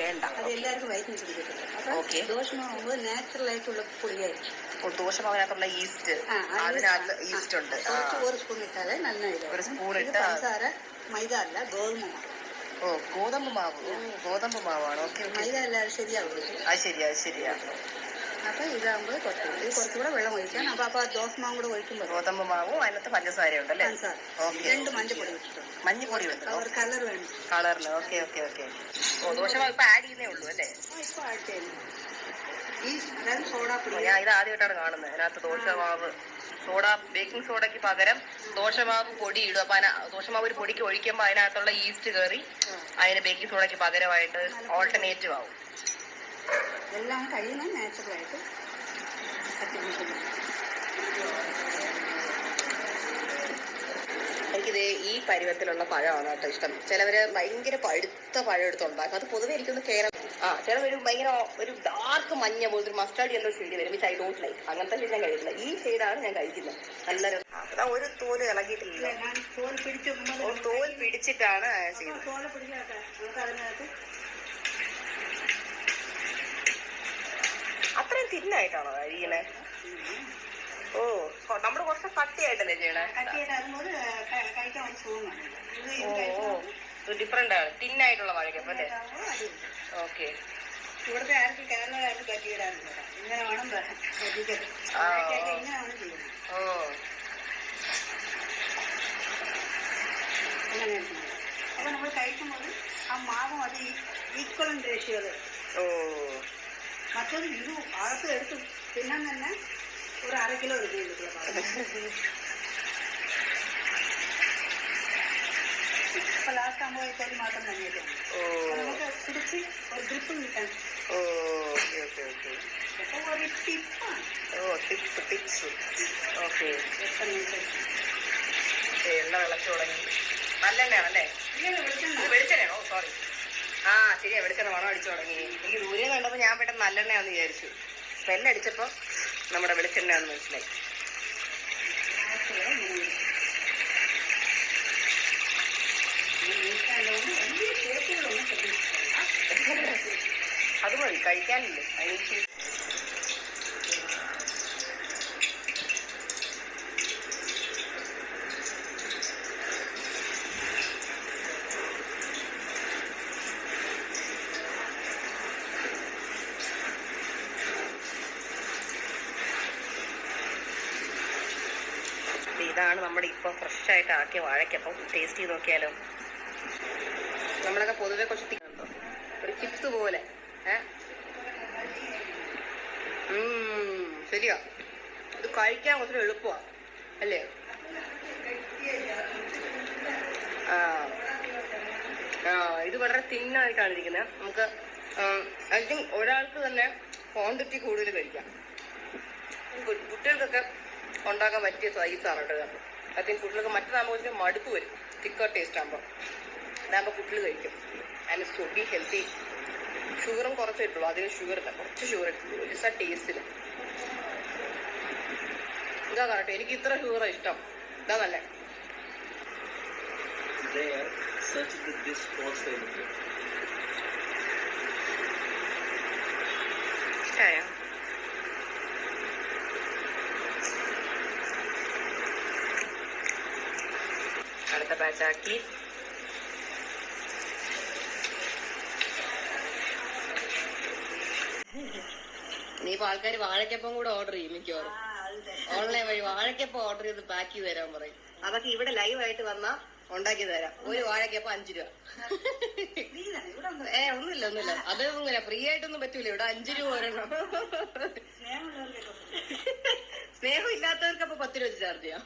വേണ്ട. അത് എല്ലാവർക്കും വയറ്റിന് പിടിക്കത്തില്ല. അപ്പൊ ദോശമാവുമ്പോൾ നാച്ചുറൽ ആയിട്ടുള്ള പൊടിയായിരിക്കും. ദോശമാവിനകത്തുള്ള ഈസ്റ്റ്, അതിനകത്ത് ഈസ്റ്റ് ഉണ്ട്. ഒരു സ്പൂൺ ഇട്ടാലേ നന്നായിട്ട്. ഒരു സ്പൂൺ ഇട്ട് പഞ്ചസാര, മൈദ അല്ല ഗോതമ്പ് മാവ്. ഗോതമ്പ് മാവ്. ഗോതമ്പ് മാവാണ്. ഓക്കെ. മൈദ അല്ല, ശരിയാവും. അത് ശരിയാ. അപ്പൊ ഇതാകുമ്പോൾ കുറച്ചുകൂടെ വെള്ളം ഒഴിക്കാൻ. അപ്പൊ ദോശമാവും കൂടെ ഒഴിക്കുമ്പോൾ ഗോതമ്പ് മാവും അതിനകത്ത് പഞ്ചസാര ഉണ്ടല്ലേ? പഞ്ചസാര 2 മഞ്ഞപ്പൊടി ഇട്ടിട്ടുണ്ട്. മഞ്ഞപ്പൊടി ഉണ്ട്, ഒരു കളർ വേണം. കളറിന്. ഓക്കെ. ദോശമാവ് ഇപ്പൊ ആഡ് ചെയ്യുന്നേ ഉള്ളൂ അല്ലേ? ഇപ്പൊ ആഡ് ചെയ്യുന്നു. ഈ സോഡാപ്പൊടി ഞാൻ ഇത് ആദ്യമായിട്ടാണ് കാണുന്നത്. അതിനകത്ത് ദോശമാവ് ബേക്കിംഗ് സോഡയ്ക്ക് പകരം ദോശമാവ് പൊടി ഇടും. അപ്പൊ ദോശമാവ് ഒരു പൊടിക്ക് ഒഴിക്കുമ്പോൾ അതിനകത്തുള്ള ഈസ്റ്റ് കയറി അതിന് ബേക്കിംഗ് സോഡയ്ക്ക് പകരമായിട്ട് ഓൾട്ടർനേറ്റീവ് ആവും. എല്ലാം കഴിയുന്ന നാച്ചുറലായിട്ട് എനിക്കിത് ഈ പരുവത്തിലുള്ള പഴമാണ് കേട്ടോ ഇഷ്ടം. ചിലവര് ഭയങ്കര പഴുത്ത പഴം എടുത്തുണ്ടാക്കും. അത് പൊതുവെ എനിക്കൊന്ന് ചിലവര് ഭയങ്കര ഒരു ഡാർക്ക് മഞ്ഞ പോലത്തെ ഒരു മസ്റ്റാർഡ് യെല്ലോ ഷെയ്ഡ് വരും. Which I don't like. അങ്ങനത്തെ ഷെയ്ഡ് ഞാൻ കഴിക്കില്ല. ഈ ഷെയ്ഡാണ് ഞാൻ കഴിക്കുന്നത്. നല്ലൊരു ഒരു തോല് ഇളകിയിട്ടില്ല. തോൽ പിടിച്ചിട്ടാണ് ചെയ്യുന്നത്. അത്രയും തിന്നായിട്ടാണോ കഴിക്കണേ? നമ്മള് കുറച്ച് കട്ടിയായിട്ടല്ലേ ചെയ്യണേ? ഡിഫറെന്റ് ആണ്. തിന്നായിട്ടുള്ള വാഴക്കപ്പം അല്ലേ? ഓക്കെ. ഇവിടുത്തെ ആർക്കും കേരളക്കാർക്ക് കട്ടിയിടാറില്ല. ഇങ്ങനെ വേണം. അപ്പൊ നമ്മൾ കഴിക്കുമ്പോൾ ആ മാവും അത് ഈക്വലൻ റേഷ്യോയില്. മറ്റൊരു ഇത് അകത്ത് എടുത്ത് തിന്നാൻ തന്നെ ഒരു 1/2 കിലോ എടുക്കുന്നുണ്ട്. ഇപ്പൊ ലാസ്റ്റ് ആകുമ്പോൾ ഒരു മാസം തന്നെയല്ലേ നമുക്ക് പിടിച്ച് ഒരു ഗ്രിപ്പ് കിട്ടാൻ. ഒരു ടിപ്പാണ്. എണ്ണ വിളച്ചു തുടങ്ങി. നല്ലെണ്ണയാണല്ലേ? വെളിച്ചെണ്ണയാണോ? സോറി. ശരിയാ, വെളിച്ചെണ്ണ മണം അടിച്ചു തുടങ്ങി. എനിക്ക് ദൂരെ കണ്ടപ്പോ ഞാൻ പെട്ടെന്ന് നല്ലെണ്ണയാന്ന് വിചാരിച്ചു. സ്മെല്ലടിച്ചപ്പോ നമ്മുടെ വെളിച്ചെണ്ണയാന്ന് മനസ്സിലായി. അത് മതി, കഴിക്കാനില്ലേ അതിന്. ഇതാണ് നമ്മുടെ ഇപ്പൊ ഫ്രഷ് ആയിട്ട് ആക്കിയ വാഴയ്ക്കപ്പം. ടേസ്റ്റ് ചെയ്ത് നോക്കിയാലോ? നമ്മളൊക്കെ പൊതുവെ കുറച്ച് ഒരു ചിപ്സ് പോലെ. ശരിയാ, ഇത് കഴിക്കാൻ കുറച്ച് എളുപ്പമാണ് അല്ലേ? ഇത് വളരെ തിന്നായിട്ടാണ് ഇരിക്കുന്നത്. നമുക്ക് ഐ തിങ്ക് ഒരാൾക്ക് തന്നെ ക്വാണ്ടിറ്റി കൂടുതൽ കഴിക്കാം. കുട്ടികൾക്കൊക്കെ ഉണ്ടാക്കാൻ പറ്റിയ സൈസാണ് കേട്ടോ. ഐ തിങ്ക് കുട്ടികൾക്ക് മറ്റേതാകുമ്പോൾ മടുപ്പ് വരും. തിക്കർ ടേസ്റ്റ് ആകുമ്പോൾ ഇതാകുമ്പോൾ കുട്ടികൾ കഴിക്കും. And it's totally healthy. ഷുഗറും കുറച്ച് ഇട്ടുള്ളൂ. അതിന് ഷുഗർ ഇല്ല, കുറച്ച് ഷുഗർ ഇട്ടുള്ളൂ. ജസ്റ്റ് ആ ടേസ്റ്റില്. ഇതാ കേട്ടോ, എനിക്ക് ഇത്ര ഷുഗറാണ് ഇഷ്ടം. ഇതാ നല്ല ഇഷ്ടായ. അടുത്ത ബാച്ചാക്കി ഇനിയിപ്പോ ആൾക്കാർ വാഴക്കപ്പം കൂടെ ഓർഡർ ചെയ്യും മിക്കവാറും. ഓൺലൈൻ വഴി വാഴക്കപ്പം ഓർഡർ ചെയ്ത് പാക്ക് ചെയ്ത് തരാൻ പറയും. അതൊക്കെ ഇവിടെ ലൈവായിട്ട് വന്നാ ഉണ്ടാക്കി തരാം. ഒരു വാഴക്കപ്പം 5 രൂപ. ഒന്നുമില്ല. അതൊന്നും ഇങ്ങനെ ഫ്രീ ആയിട്ടൊന്നും പറ്റൂല. ഇവിടെ 5 രൂപ ഒരെണ്ണം. സ്നേഹം ഇല്ലാത്തവർക്ക് അപ്പൊ 10 രൂപ ചാർജ് ചെയ്യാം.